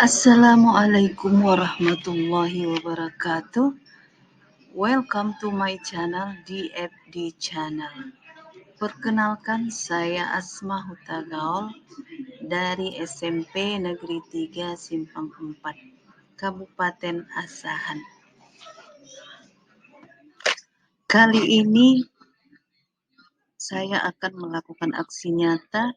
Assalamualaikum warahmatullahi wabarakatuh. Welcome to my channel DFD Channel. Perkenalkan, saya Asma Huta Gaul dari SMP Negeri 3 Simpang 4, Kabupaten Asahan. Kali ini saya akan melakukan aksi nyata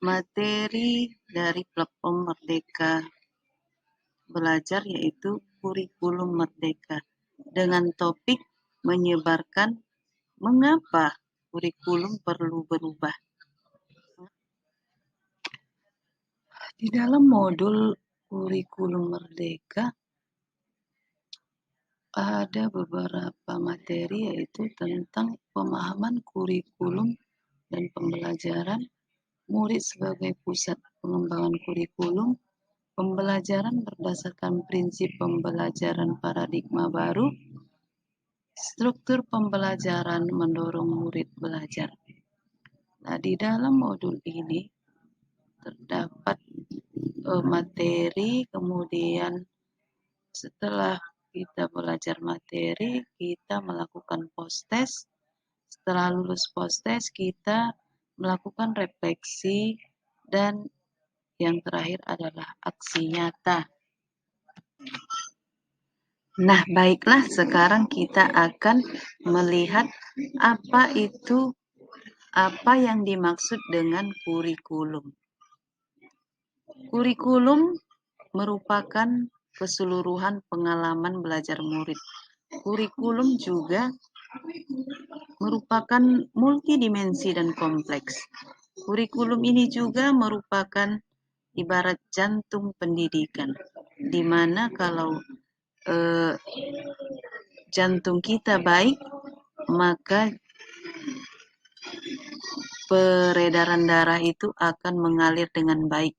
materi dari platform Merdeka Belajar, yaitu kurikulum Merdeka, dengan topik menyebarkan mengapa kurikulum perlu berubah. Di dalam modul kurikulum Merdeka ada beberapa materi, yaitu tentang pemahaman kurikulum dan pembelajaran, murid sebagai pusat pengembangan kurikulum, pembelajaran berdasarkan prinsip pembelajaran paradigma baru, struktur pembelajaran mendorong murid belajar. Nah, di dalam modul ini terdapat materi, kemudian setelah kita belajar materi, kita melakukan post-test. Setelah lulus post-test, kita melakukan refleksi, dan yang terakhir adalah aksi nyata. Nah, baiklah, sekarang kita akan melihat apa yang dimaksud dengan kurikulum. Kurikulum merupakan keseluruhan pengalaman belajar murid. Kurikulum juga merupakan multidimensi dan kompleks. Kurikulum ini juga merupakan ibarat jantung pendidikan, di mana kalau jantung kita baik, maka peredaran darah itu akan mengalir dengan baik.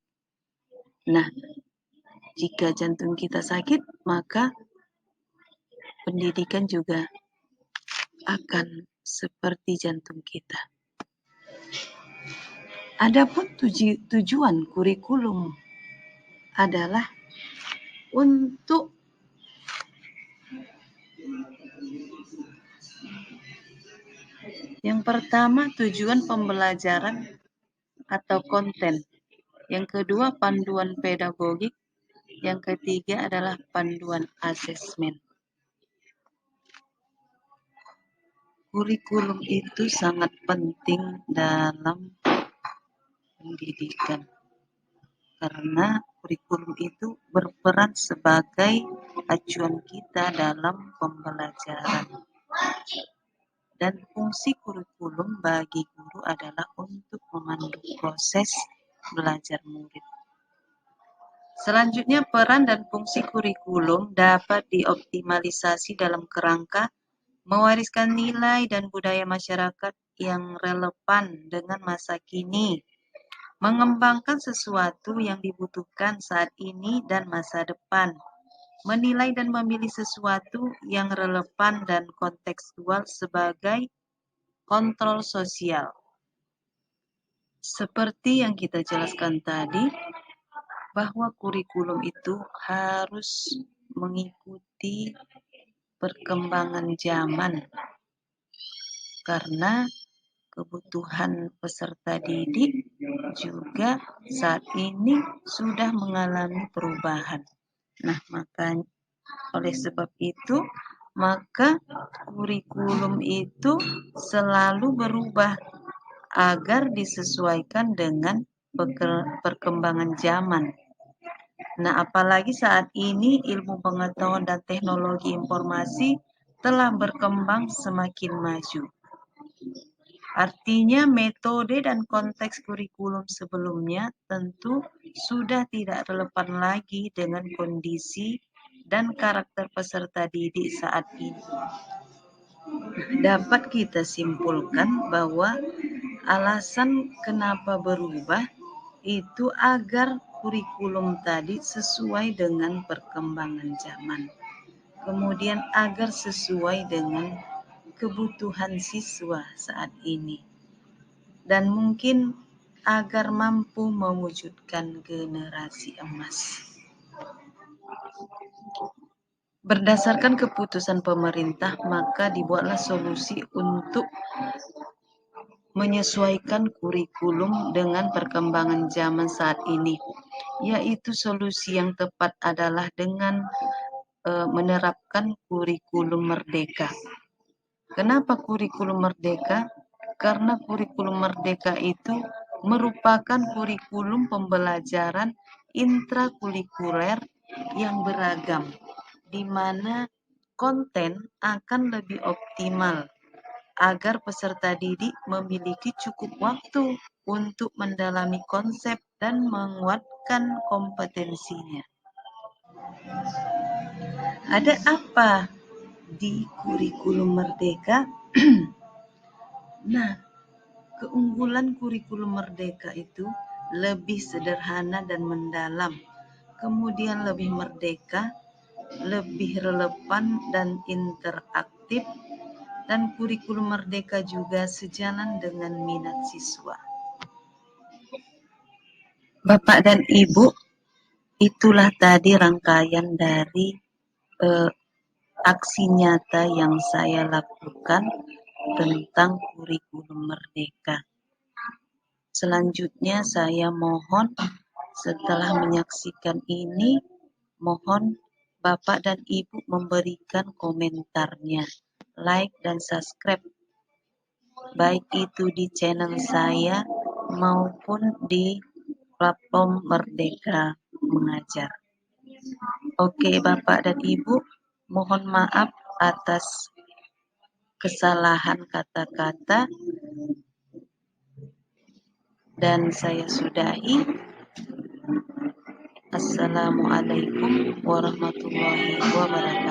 Nah, jika jantung kita sakit, maka pendidikan juga akan seperti jantung kita. Adapun tujuan kurikulum adalah untuk yang pertama, tujuan pembelajaran atau konten. Yang kedua, panduan pedagogik. Yang ketiga adalah panduan asesmen. Kurikulum itu sangat penting dalam pendidikan, karena kurikulum itu berperan sebagai acuan kita dalam pembelajaran. Dan fungsi kurikulum bagi guru adalah untuk memandu proses belajar murid. Selanjutnya, peran dan fungsi kurikulum dapat dioptimalisasi dalam kerangka mewariskan nilai dan budaya masyarakat yang relevan dengan masa kini, mengembangkan sesuatu yang dibutuhkan saat ini dan masa depan, menilai dan memilih sesuatu yang relevan dan kontekstual sebagai kontrol sosial. Seperti yang kita jelaskan tadi, bahwa kurikulum itu harus mengikuti perkembangan zaman, karena kebutuhan peserta didik juga saat ini sudah mengalami perubahan. Nah, makanya oleh sebab itu, maka kurikulum itu selalu berubah agar disesuaikan dengan perkembangan zaman. Nah, apalagi saat ini ilmu pengetahuan dan teknologi informasi telah berkembang semakin maju. Artinya, metode dan konteks kurikulum sebelumnya tentu sudah tidak relevan lagi dengan kondisi dan karakter peserta didik saat ini. Dapat kita simpulkan bahwa alasan kenapa berubah itu agar kurikulum tadi sesuai dengan perkembangan zaman, kemudian agar sesuai dengan kebutuhan siswa saat ini. Dan mungkin agar mampu mewujudkan generasi emas. Berdasarkan keputusan pemerintah, maka dibuatlah solusi untuk menyesuaikan kurikulum dengan perkembangan zaman saat ini, yaitu solusi yang tepat adalah dengan menerapkan kurikulum merdeka. Kenapa kurikulum merdeka? Karena kurikulum merdeka itu merupakan kurikulum pembelajaran intrakurikuler yang beragam, di mana konten akan lebih optimal agar peserta didik memiliki cukup waktu untuk mendalami konsep dan menguatkan kompetensinya. Ada apa di kurikulum merdeka? Nah, keunggulan kurikulum merdeka itu lebih sederhana dan mendalam, kemudian lebih merdeka, lebih relevan dan interaktif, dan kurikulum merdeka juga sejalan dengan minat siswa. Bapak dan Ibu, itulah tadi rangkaian dari aksi nyata yang saya lakukan tentang kurikulum merdeka. Selanjutnya saya mohon setelah menyaksikan ini, mohon Bapak dan Ibu memberikan komentarnya, like dan subscribe, baik itu di channel saya maupun di platform Merdeka Mengajar. Oke Bapak dan Ibu, mohon maaf atas kesalahan kata-kata dan saya sudahi. Assalamualaikum warahmatullahi wabarakatuh.